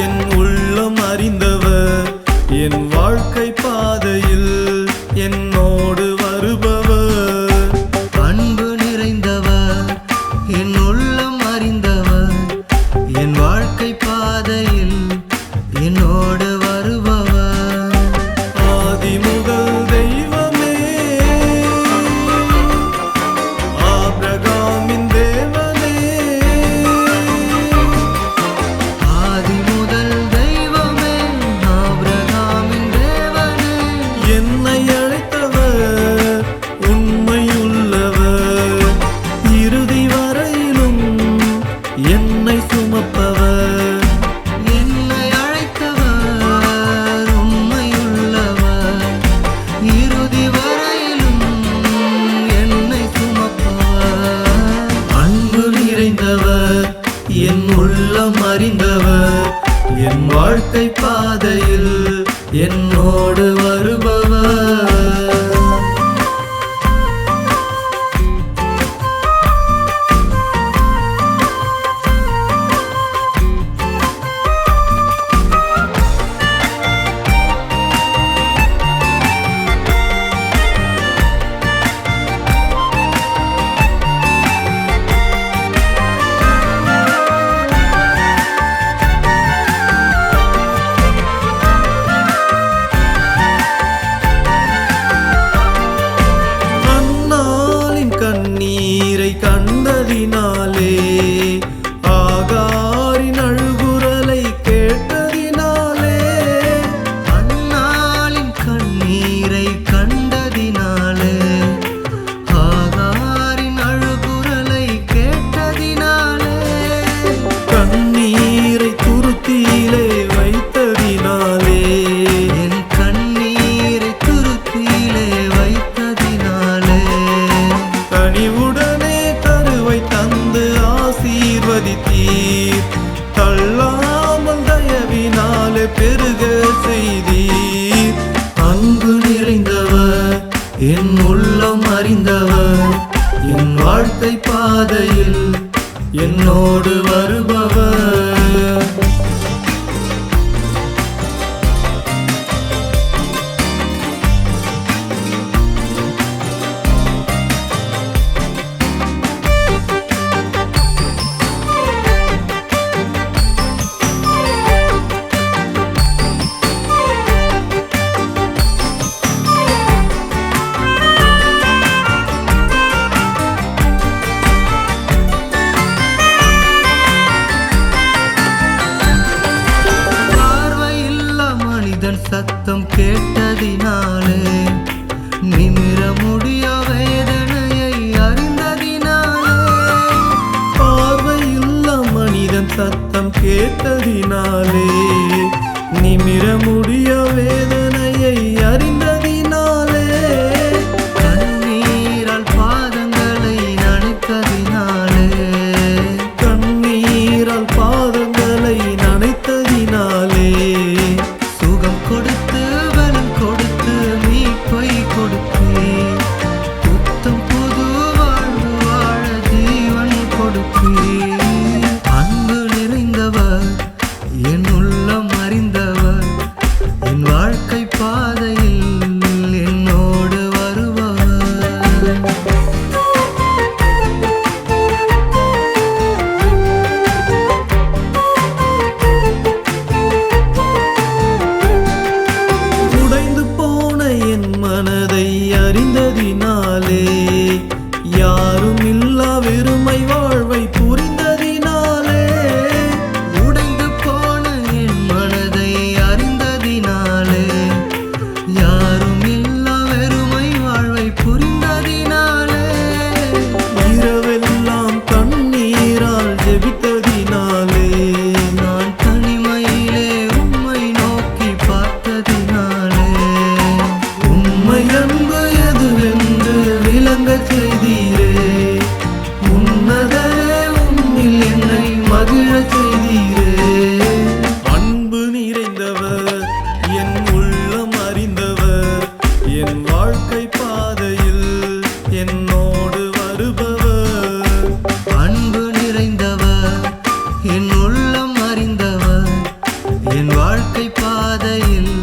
என் உள்ளம் அறிந்தவர், என் வாழ்க்கை பாதையில் என்னோடு வருபவர். அன்பு நிறைந்தவர், என் உள்ளம் அறிந்தவர், என் வாழ்க்கை பாதையில் என்னோடு வருபவர். ஆதி முதல் தெய்வமே, ஆபிரகாமின் தேவனே, ஆதி முதல் தெய்வமே, ஆபிரகாமின் தேவனே, என்னை அழைத்தவர் உண்மையுள்ளவர், இறுதி வரையிலும் என்னை சுமப்பவர். என்னை அழைத்தவர் உண்மையுள்ளவர், இறுதி வரையிலும் என்னை சுமப்பவர். அன்பு நிறைந்தவர், என் உள்ளம் அறிந்தவர், என் வாழ்க்கை பாதையில் என்னோடு வருபவர். கண்ணீரை கண்டதினாலே, ஆகாரின் அழுகுரலை கேட்டதினாலே, அன்னாளின் கண்ணீரை கண்டதினாலே, ஆகாரின் அழுகுரலை கேட்டதினாலே, கண்ணீரை துருத்தியிலே வைத்ததினாலே, என் கண்ணீரை துருத்தியிலே வைத்ததினாலே, கனிவுடனே கருவை தந்து ஆசீர்வதித்தீர், தள்ளாமல் தயவினாலே பெருக செய்தீர். அன்பு நிறைந்தவர், என் உள்ளம் அறிந்தவர், என் வாழ்க்கை பாதையில் என்னோடு வருபவர். சத்தம் கேட்டதினாலே, நிமிர முடிய வேதனையை அறிந்ததினாலே, பார்வையுள்ள மனிதன் சத்தம் கேட்டதினாலே, நிமிர முடிய வேதனையை அறிந்ததினாலே, கண்ணீரால் பாதங்களை நனைத்ததினாலே, கண்ணீரால் பாதங்களை நனைத்ததினாலே, சுகம் கொடுத்து பலம் கொடுத்து மீட்பை கொடுத்தீர், புத்தம் புது வாழ்வு வாழ ஜீவன் கொடுத்தீர். அன்பு நிறைந்தவர், என் உள்ளம் பாதையில்